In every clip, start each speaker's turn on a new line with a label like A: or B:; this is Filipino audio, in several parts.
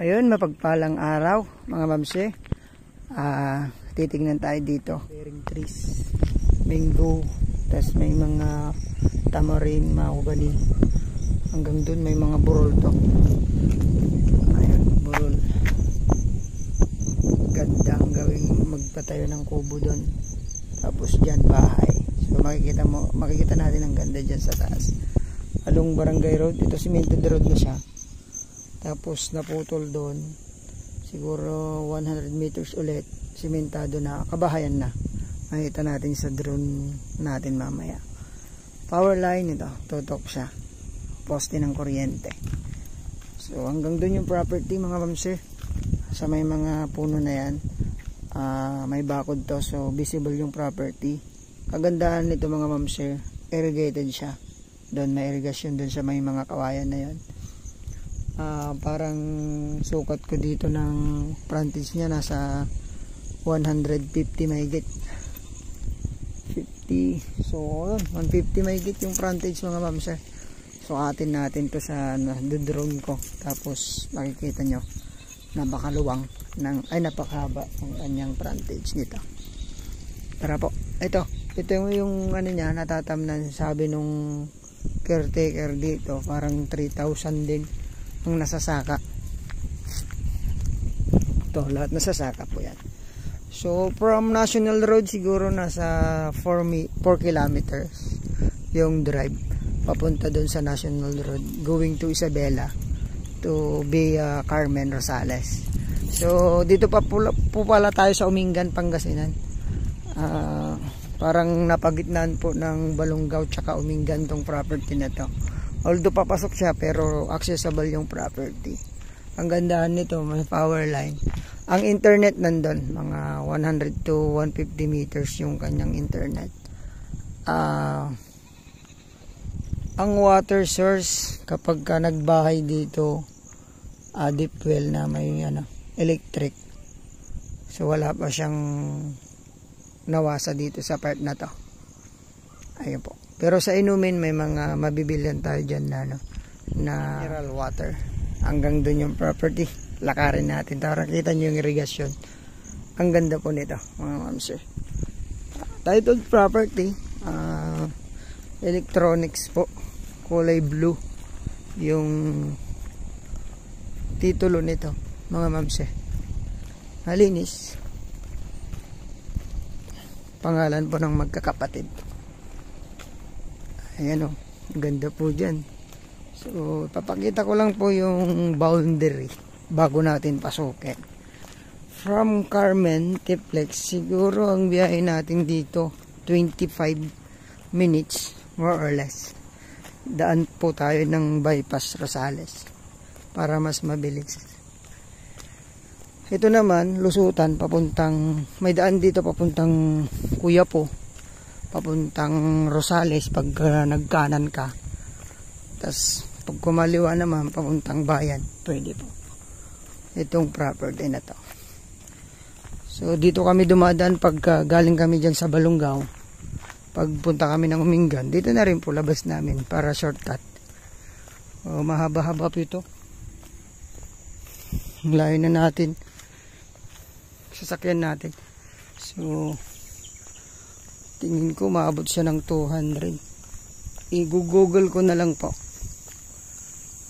A: Ayun, mapagpalang araw mga mamse. Titignan tayo dito. Bearing trees, mango, tas may mga tamarin, mahogany. Hanggang dun may mga burol to. Ayun, burol. Ganda ang gawing magpatayo ng kubo dun. Tapos dyan bahay. So makikita natin ang ganda dyan sa taas. Along Barangay Road, ito cemented road na siya. Tapos naputol doon siguro 100 meters ulit, simentado na, kabahayan na. Makita natin sa drone natin mamaya. Power line ito, tutok siya, poste ng kuryente. So hanggang doon yung property mga mamsir. Sa may mga puno na yan, may bakod to, so visible yung property. Kagandahan nito mga mamsir, irrigated siya. Doon may irrigation doon sa may mga kawayan na yan. Parang sukat ko dito ng frontage niya nasa 150 mahigit 50, so 150 mahigit yung frontage mga ma'am sir. So atin natin to sa drone ko, tapos makikita nyo napakaluwang napakahaba ng kanyang frontage nito. Tara po, ito yung ano niya, natatamnan, sabi nung caretaker dito parang 3,000 din ang nasasaka. Ito, lahat nasasaka po yan. So, from National Road siguro nasa 4 kilometers yung drive papunta doon sa National Road going to Isabela to via Carmen Rosales. So, dito pa po pala tayo sa Umingan, Pangasinan. Parang napagitnaan po ng Balongaw tsaka Umingan tong property na to. Although papasok siya pero accessible yung property. Ang gandahan nito, may power line. Ang internet nandun, mga 100 to 150 meters yung kanyang internet. Ang water source kapag ka nagbahay dito, deep well na may electric. So wala pa siyang nawasa dito sa part na to. Ayun po. Pero sa inumin may mga mabibilihan tayo dyan na mineral water. Hanggang dun yung property. Lakarin natin. Tara, kita nyo yung irrigation. Ang ganda po nito mga ma'am sir. Titled property. Electronics po. Kulay blue. Yung titulo nito mga ma'am sir. Malinis. Pangalan po ng magkakapatid. Ayan o, ganda po dyan. So, papakita ko lang po yung boundary bago natin pasukin. From Carmen, Tiplex, siguro ang biyahe natin dito 25 minutes, more or less. Daan po tayo ng bypass Rosales para mas mabilis. Ito naman, lusutan, may daan dito papuntang Kuyapo, papuntang Rosales pag nagkanan ka. Tas pag kumaliwa naman papuntang bayan, pwede po. Itong property na to. So dito kami dumadaan pag galing kami dyan sa Balongaw. Pagpunta kami ng Umingan, dito na rin po labas namin para shortcut. Mahaba-haba po ito. Layo na natin. Sasakyan natin. So tingin ko maabot siya ng 200. I-google ko na lang po.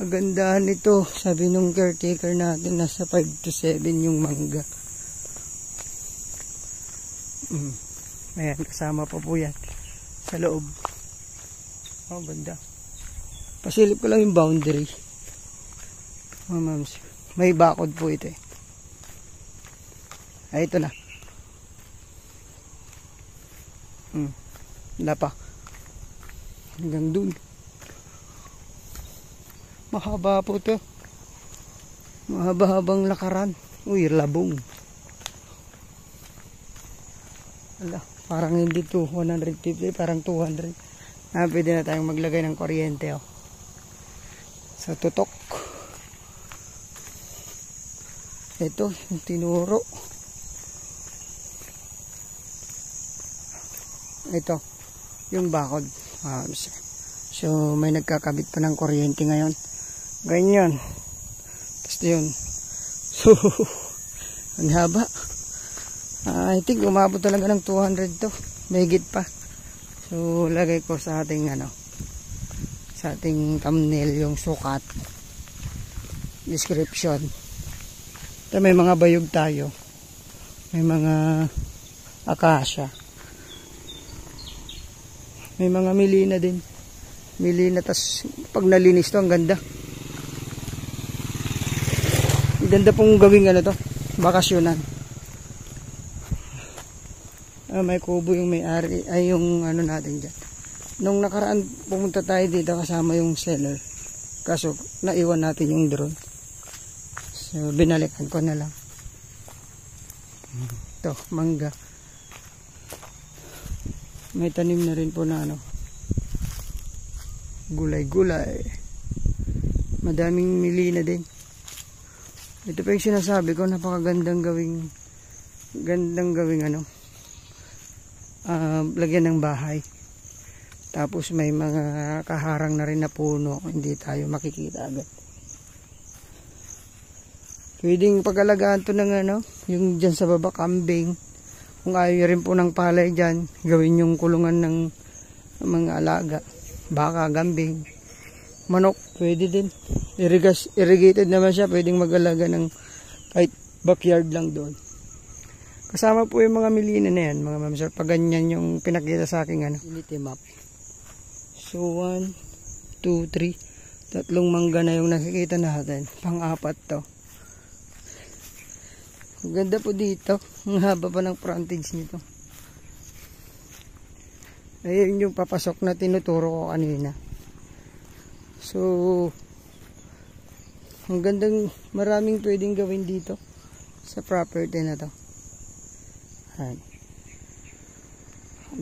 A: Magandahan ito. Sabi nung caretaker natin nasa 5 to 7 yung mangga. Ayan, kasama pa po yan sa loob. Oh, banda. Pasilip ko lang yung boundary. Oh, mams. May bakod po ito eh. Ay, ito na. Wala pa. Hanggang dun. Mahaba po ito. Mahaba-habang lakaran. Uy, labong. Wala. Parang hindi to 150, parang 200. Pwede na tayong maglagay ng kuryente. Oh. Sa tutok. Ito, yung tinuro. Ito, yung bakod. So may nagkakabit pa ng kuryente ngayon. Ganyan. Tapos yun, So, ang haba. I think umabot talaga ng 200 to. Mahigit pa. So, lagay ko sa ating sa ating thumbnail yung sukat. Description. Ito, may mga bayog tayo. May mga akasya. May mga milina din. Milina, tas pag nalinis to, ang ganda. Ang ganda pong gawing to, bakasyonan. May kubo yung may-ari, ay yung natin dyan. Nung nakaraan pumunta tayo dito kasama yung seller. Kaso naiwan natin yung drone. So binalikan ko na lang. Ito, mangga. May tanim na rin po na gulay-gulay. Madaming milina din. Ito pa yung sinasabi ko, napakagandang gawing lagyan ng bahay. Tapos may mga kaharang na rin na puno, hindi tayo makikita agad. Pwedeng pag-alagaan to ng yung dyan sa baba, kambing. Kung ayaw rin po ng palay dyan, gawin yung kulungan ng mga alaga. Baka, gambing, manok, pwede din. Irrigated naman siya, pwedeng mag-alaga ng kahit backyard lang doon. Kasama po yung mga milina na yan, mga ma'am sir. Pag ganyan yung pinakita sa akin unity map. So 1, 2, 3. Tatlong mangga na yung nakikita natin. Pang-apat to. Ang ganda po dito. Ang haba pa ng frontage nito. Ayun yung papasok na tinuturo ko kanina. So ang gandang, maraming pwedeng gawin dito sa property na to.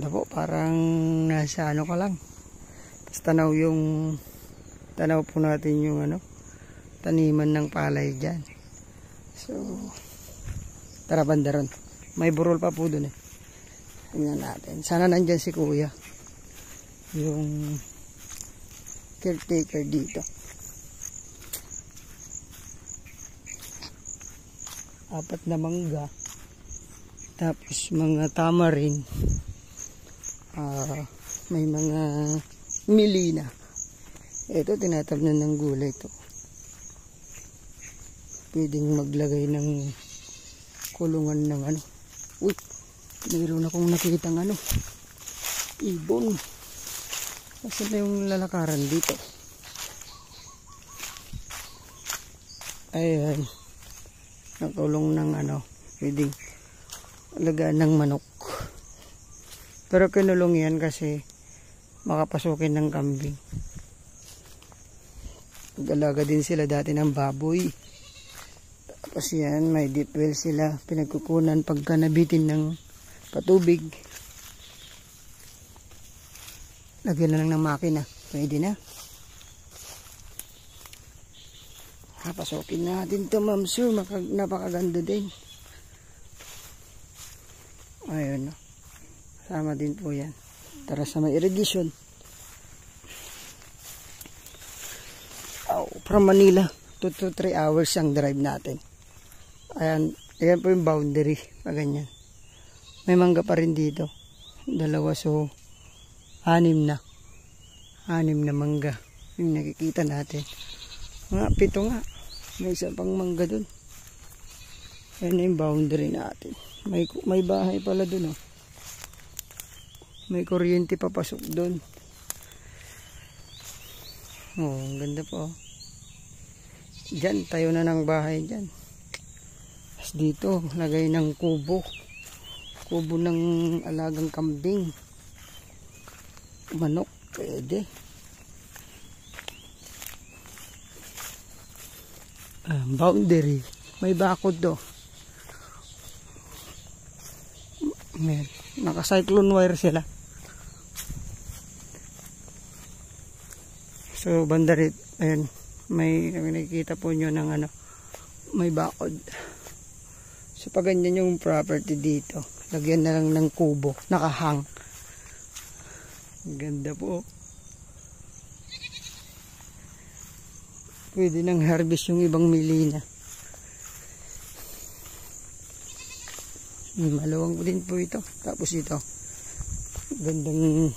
A: Po, parang nasa ka lang. Tapos tanaw po natin yung taniman ng palay dyan. So tara, banda ron. May burol pa po dun tingnan natin. Sana nandyan si kuya, yung caretaker dito. Apat na mangga. Tapos mga tamarin. May mga milina. Ito, tinatabnan ng gulay to. Pwedeng maglagay ng kulungan ng Uy, mayroon akong nakitang ibon. Kasi na yung lalakaran dito. Ayan. Nakulong ng pwedeng alagaan ng manok. Pero kinulong yan kasi makapasukin ng kambing. Nag-alaga din sila dati ng baboy. Tapos yan, may deep well sila. Pinagkukunan pagka nabitin ng patubig. Lagyan na lang ng makina. Pwede na. Pasukin natin to, ma'am sir. Napakaganda din. Ayun. Sama din po yan. Tara sa may irrigation. From Manila, 2 to 3 hours ang drive natin. Ayan po yung boundary. Ganyan. May mangga pa rin dito. 2, so 6 na. 6 na mangga. Yung nakikita natin. Mga 7 nga. May isa pang mangga dun. Ayan na yung boundary natin. May bahay pala dun. May kuryente papasok dun. Ang ganda po. Diyan, tayo na ng bahay dyan. Tapos dito, lagay ng kubo. Kubo ng alagang kambing. Manok, pwede. Boundary. May bakod do. Naka-cyclone wire sila. So, bandarit. Ayan. May nakikita po nyo ng may bakod. So, pag ganyan yung property dito, lagyan na lang ng kubo. Nakahang. Ganda po. Pwede nang harvest yung ibang milina. Maluwang din po ito. Tapos ito, gandang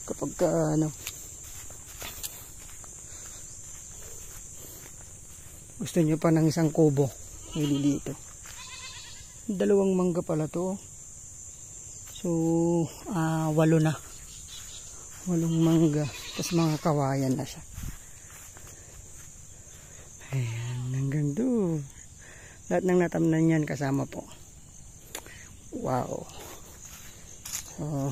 A: kapag gusto nyo pa ng isang kubo, hindi dito. Dalawang mangga pala to. So 8 na. 8 mangga. Tapos mga kawayan na siya. Ayan, hanggang doon. Lahat ng natamnan yan kasama po. Wow. So,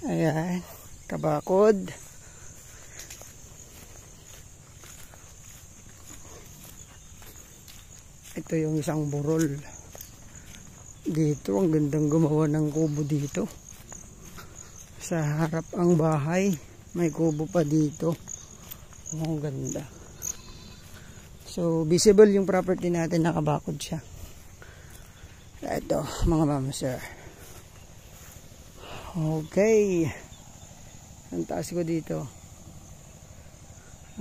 A: ayan, kabakod. Ito yung isang burol. Dito, ang gandang gumawa ng kubo dito. Sa harap ang bahay, may kubo pa dito. Ang ganda. So, visible yung property natin, nakabakod siya. Ito, mga ma'am sir. Okay. Ang taas ko dito.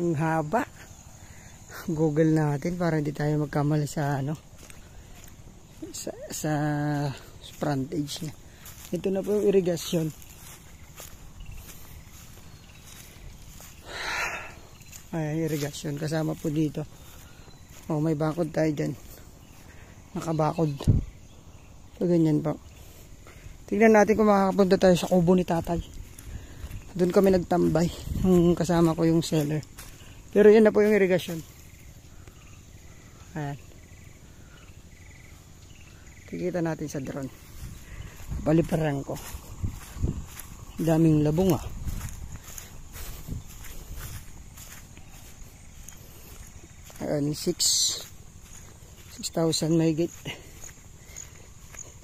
A: Ang haba. Google natin para hindi tayo magkamali sa sa frontage niya. Ito na po yung irigasyon. Ay, irigasyon kasama po dito. Oh, may bakod tayo dyan. Nakabakod. So, ganyan po. Tignan natin kung makakapunta tayo sa kubo ni tatay. Doon kami nagtambay. Kasama ko yung seller. Pero yan na po yung irigasyon. Ayan. Kikita natin sa drone. Paliparan ko. Daming labong ah. Ayan, 6,000 mahigit.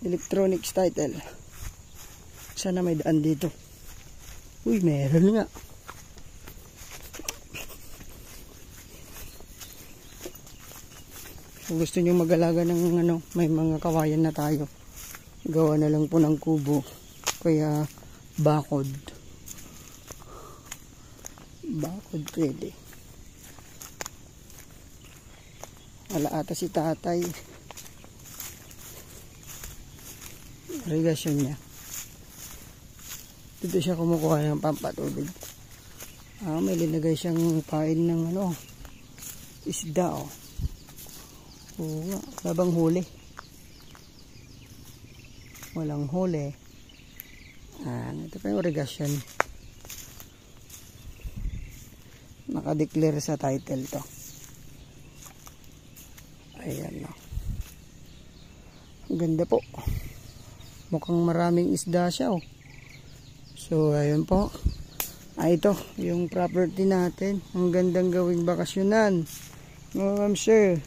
A: Electronics title. Sana may daan dito. Uy, meron nga. Kung gusto nyo mag-alaga ng may mga kawayan na tayo, gawa na lang po ng kubo. Kaya bakod. Bakod pwede. Alaata si tatay. Irigasyon niya. Dito siya kumukuha ng pampatubig. May linagay siyang pain ng isda oh. Oo nga, labang huli. Walang huli. Ito pa yung irigasyon. Nakadeclare sa title to. Ayan no. Ganda po. Mukhang maraming isda siya oh. So ayun po. Ito yung property natin. Ang gandang gawing bakasyonan. Mga ma'am sir,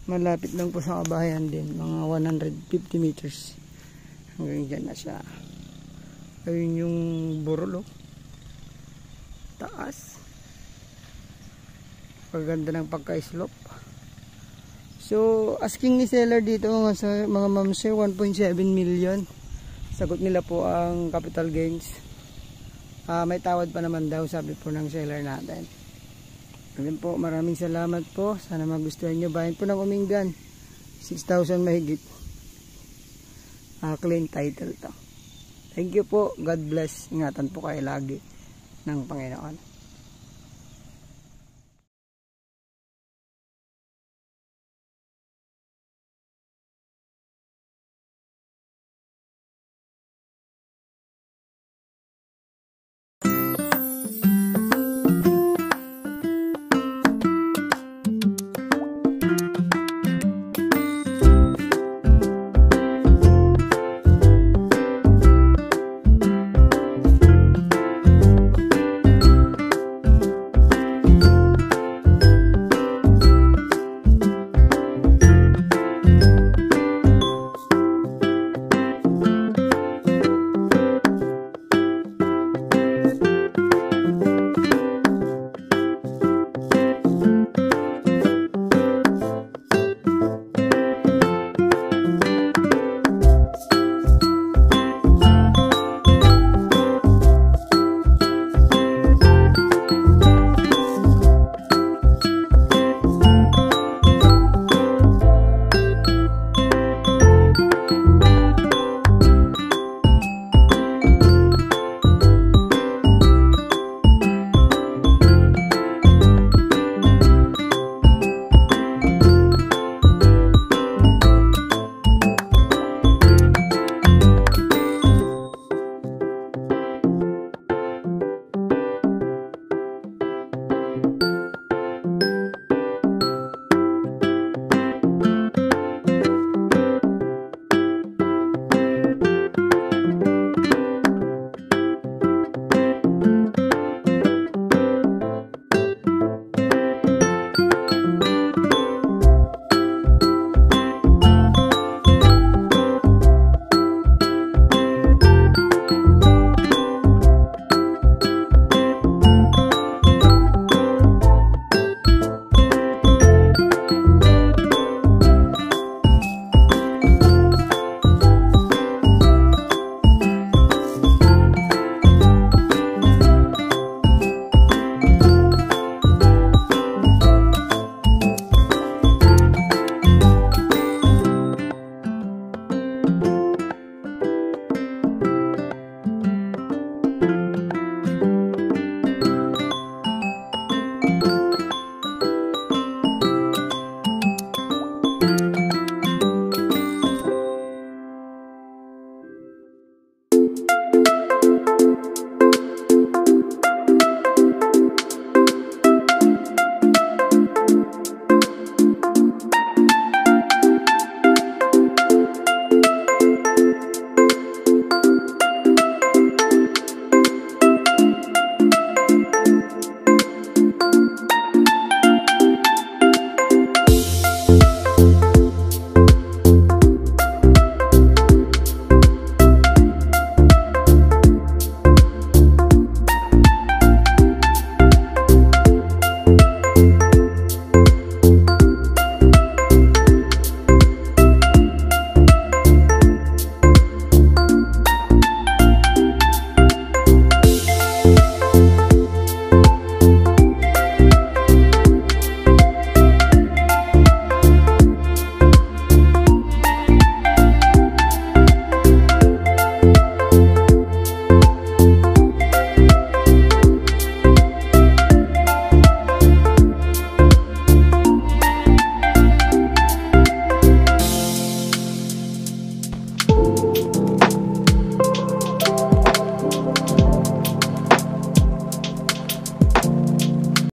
A: malapit lang po sa kabahayan din. Mga 150 meters. Hanggang dyan na siya. Ayun yung burol oh. Taas. Paganda ng pagka-slope. So, asking ni seller dito mga ma'am sir, 1.7 million. Sagot nila po ang capital gains. May tawad pa naman daw, sabi po ng seller natin. Ayun po, maraming salamat po. Sana magustuhan nyo. Bayan po ng Umingan. 6,000 mahigit. Clean title to. Thank you po. God bless. Ingatan po kayo lagi ng Panginoon.